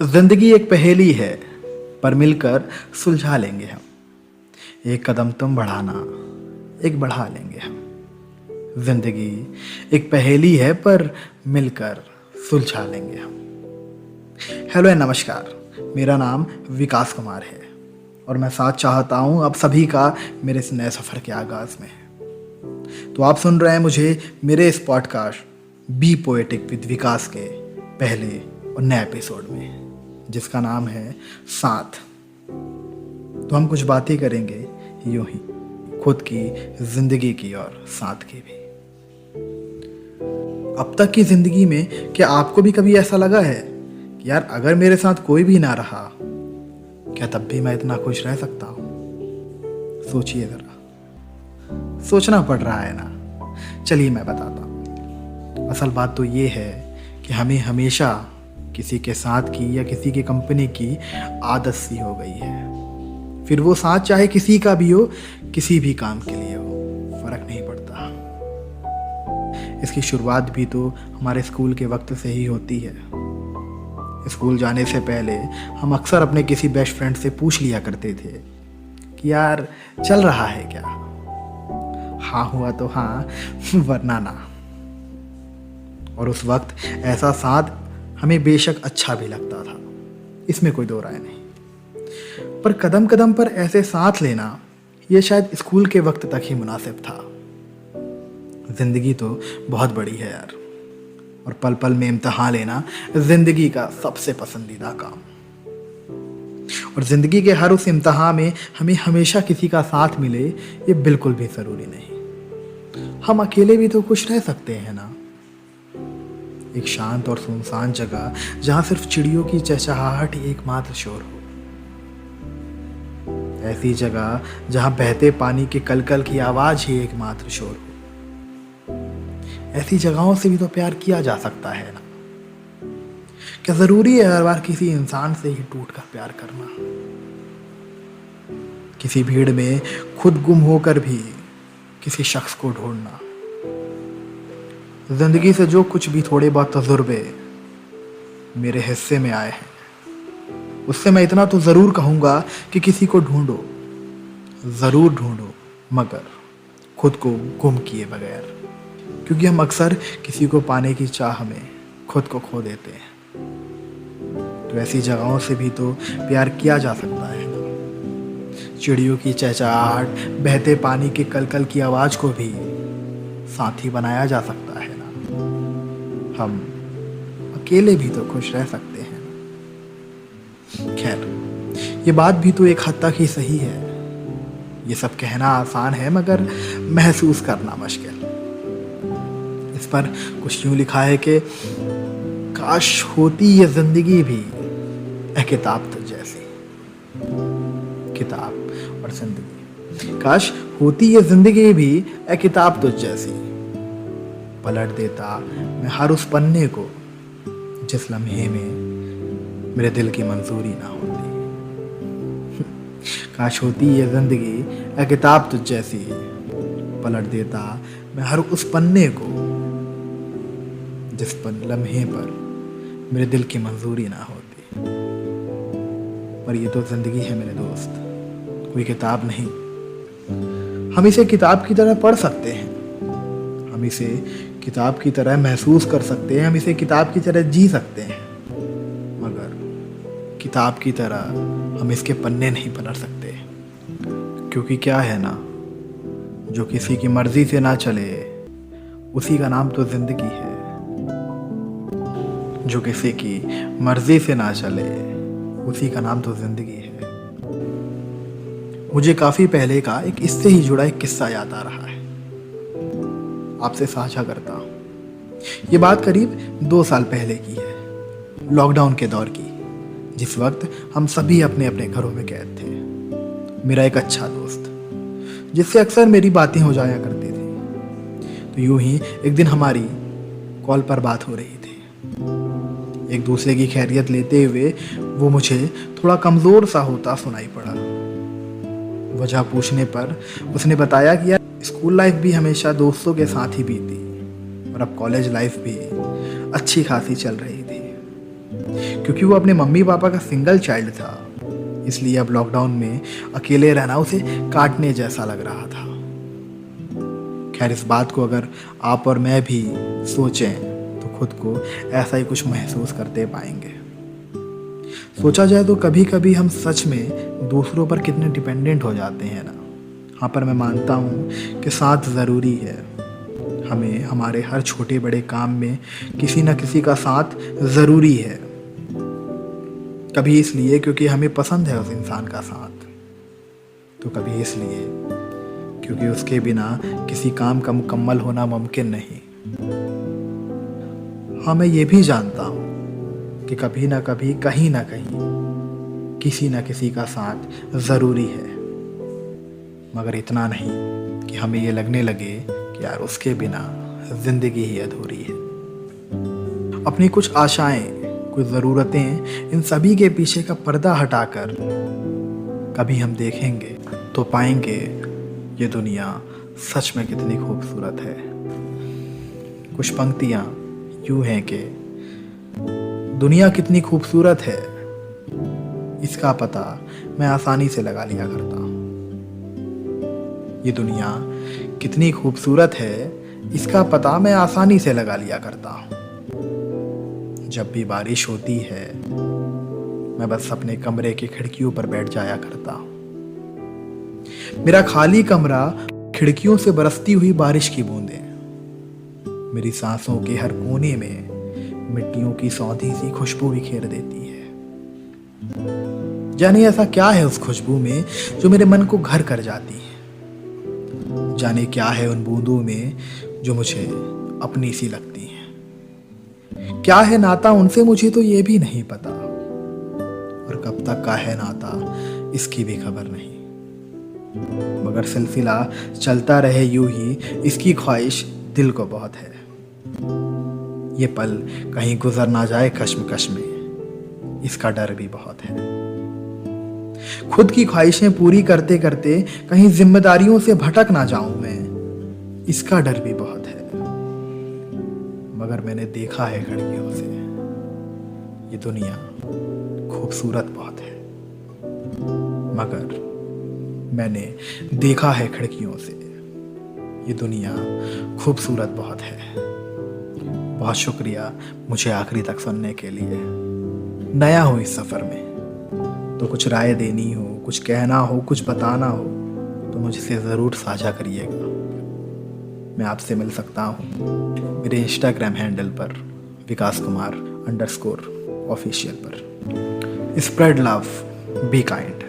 जिंदगी एक पहेली है, पर मिलकर सुलझा लेंगे हम। एक कदम तुम बढ़ाना, एक बढ़ा लेंगे हम। जिंदगी एक पहेली है, पर मिलकर सुलझा लेंगे हम। हेलो एंड नमस्कार, मेरा नाम विकास कुमार है और मैं साथ चाहता हूँ आप सभी का मेरे इस नए सफ़र के आगाज़ में। तो आप सुन रहे हैं मुझे मेरे इस पॉडकास्ट बी पोएटिक विद विकास के पहले और नए एपिसोड में, जिसका नाम है साथ। तो हम कुछ बातें करेंगे यूं ही, खुद की जिंदगी की और साथ की भी। अब तक की जिंदगी में क्या आपको भी कभी ऐसा लगा है कि यार अगर मेरे साथ कोई भी ना रहा, क्या तब भी मैं इतना खुश रह सकता हूँ? सोचिए जरा, सोचना पड़ रहा है ना। चलिए मैं बताता हूँ। असल बात तो ये है कि हमें हमेशा किसी के साथ की या किसी की कंपनी की आदत सी हो गई है। फिर वो साथ चाहे किसी का भी हो, किसी भी काम के लिए हो, फर्क नहीं पड़ता। इसकी शुरुआत भी तो हमारे स्कूल के वक्त से ही होती है। स्कूल जाने से पहले हम अक्सर अपने किसी बेस्ट फ्रेंड से पूछ लिया करते थे कि यार चल रहा है क्या? हाँ हुआ तो हाँ, वरना ना। और उस वक्त ऐसा साथ हमें बेशक अच्छा भी लगता था, इसमें कोई दो राय नहीं। पर कदम कदम पर ऐसे साथ लेना, यह शायद स्कूल के वक्त तक ही मुनासिब था। जिंदगी तो बहुत बड़ी है यार, और पल पल में इम्तिहान लेना जिंदगी का सबसे पसंदीदा काम। और जिंदगी के हर उस इम्तिहान में हमें हमेशा किसी का साथ मिले, ये बिल्कुल भी ज़रूरी नहीं। हम अकेले भी तो खुश रह सकते हैं ना। एक शांत और सुनसान जगह जहां सिर्फ चिड़ियों की चहचहाहट ही एकमात्र शोर हो। ऐसी जगह जहां बहते पानी के कलकल की आवाज ही एकमात्र शोर हो। ऐसी जगहों से भी तो प्यार किया जा सकता है ना। क्या जरूरी है हर बार किसी इंसान से ही टूट कर प्यार करना? किसी भीड़ में खुद गुम होकर भी किसी शख्स को ढूंढना। जिंदगी से जो कुछ भी थोड़े बहुत तजुर्बे मेरे हिस्से में आए हैं, उससे मैं इतना तो ज़रूर कहूँगा कि किसी को ढूंढो, ज़रूर ढूंढो, मगर खुद को गुम किए बगैर। क्योंकि हम अक्सर किसी को पाने की चाह में खुद को खो देते हैं। तो ऐसी जगहों से भी तो प्यार किया जा सकता है ना। चिड़ियों की चहचहाहट, बहते पानी के कलकल की आवाज़ को भी साथी बनाया जा सकता है ना। हम अकेले भी तो खुश रह सकते हैं। खैर, ये बात भी तो एक हद तक ही सही है। ये सब कहना आसान है, मगर महसूस करना मुश्किल। इस पर कुछ यूं लिखा है कि काश होती ये जिंदगी भी एक किताब तो जैसी। किताब और जिंदगी, काश होती ये जिंदगी भी एक किताब तो जैसी। पलट देता मैं हर उस पन्ने को जिस लम्हे में मेरे दिल की मंजूरी ना होती। काश होती ये जिंदगी एक किताब तुझ जैसी। पलट देता मैं हर उस पन्ने को जिस लम्हे पर मेरे दिल की मंजूरी ना होती। पर ये तो जिंदगी है मेरे दोस्त, कोई किताब नहीं। हम इसे किताब की तरह पढ़ सकते हैं, हम इसे किताब की तरह महसूस कर सकते हैं, हम इसे किताब की तरह जी सकते हैं, मगर किताब की तरह हम इसके पन्ने नहीं पलट सकते। क्योंकि क्या है ना, जो किसी की मर्जी से ना चले उसी का नाम तो जिंदगी है। जो किसी की मर्जी से ना चले उसी का नाम तो जिंदगी है। मुझे काफी पहले का एक इससे ही जुड़ा एक किस्सा याद आ रहा है, आपसे साझा करता हूँ। ये बात करीब 2 साल पहले की है, लॉकडाउन के दौर की, जिस वक्त हम सभी अपने अपने घरों में कैद थे। मेरा एक अच्छा दोस्त, जिससे अक्सर मेरी बातें हो जाया करती थी, तो यूं ही एक दिन हमारी कॉल पर बात हो रही थी। एक दूसरे की खैरियत लेते हुए वो मुझे थोड़ा कमज़ोर सा होता सुनाई पड़ा। वजह पूछने पर उसने बताया कि यार स्कूल लाइफ भी हमेशा दोस्तों के साथ ही बीती और अब कॉलेज लाइफ भी अच्छी खासी चल रही थी। क्योंकि वो अपने मम्मी पापा का सिंगल चाइल्ड था, इसलिए अब लॉकडाउन में अकेले रहना उसे काटने जैसा लग रहा था। खैर, इस बात को अगर आप और मैं भी सोचें तो खुद को ऐसा ही कुछ महसूस करते पाएंगे। सोचा जाए तो कभी कभी हम सच में दूसरों पर कितने डिपेंडेंट हो जाते हैं ना। हाँ, पर मैं मानता हूँ कि साथ ज़रूरी है। हमें हमारे हर छोटे बड़े काम में किसी न किसी का साथ ज़रूरी है। कभी इसलिए क्योंकि हमें पसंद है उस इंसान का साथ, तो कभी इसलिए क्योंकि उसके बिना किसी काम का मुकम्मल होना मुमकिन नहीं। हाँ, मैं ये भी जानता हूँ कि कभी ना कभी कहीं ना कहीं किसी न किसी का साथ ज़रूरी है, मगर इतना नहीं कि हमें ये लगने लगे कि यार उसके बिना ज़िंदगी ही अधूरी है। अपनी कुछ आशाएं, कुछ ज़रूरतें, इन सभी के पीछे का पर्दा हटाकर कभी हम देखेंगे तो पाएंगे ये दुनिया सच में कितनी खूबसूरत है। कुछ पंक्तियाँ यूँ हैं कि दुनिया कितनी खूबसूरत है, इसका पता मैं आसानी से लगा लिया करता हूँ। ये दुनिया कितनी खूबसूरत है, इसका पता मैं आसानी से लगा लिया करता हूँ। जब भी बारिश होती है मैं बस अपने कमरे की खिड़कियों पर बैठ जाया करता हूँ। मेरा खाली कमरा, खिड़कियों से बरसती हुई बारिश की बूंदें, मेरी सांसों के हर कोने में मिट्टियों की सौंधी सी खुशबू बिखेर देती है। जाने ऐसा क्या है उस खुशबू में जो मेरे मन को घर कर जाती है। जाने क्या है उन बूंदों में जो मुझे अपनी सी लगती हैं। क्या है नाता उनसे मुझे तो ये भी नहीं पता, और कब तक का है नाता इसकी भी खबर नहीं। मगर सिलसिला चलता रहे यूं ही, इसकी ख्वाहिश दिल को बहुत है। ये पल कहीं गुजर ना जाए कश्मकश में, इसका डर भी बहुत है। खुद की ख्वाहिशें पूरी करते करते कहीं जिम्मेदारियों से भटक ना जाऊं मैं, इसका डर भी बहुत है। मगर मैंने देखा है खिड़कियों से, ये दुनिया खूबसूरत बहुत है। मगर मैंने देखा है खिड़कियों से, ये दुनिया खूबसूरत बहुत है। बहुत शुक्रिया मुझे आखिरी तक सुनने के लिए। नया हो इस सफ़र में तो कुछ राय देनी हो, कुछ कहना हो, कुछ बताना हो तो मुझसे ज़रूर साझा करिएगा। मैं आपसे मिल सकता हूँ मेरे इंस्टाग्राम हैंडल पर विकास कुमार _ऑफिशियल पर। Spread love, be kind.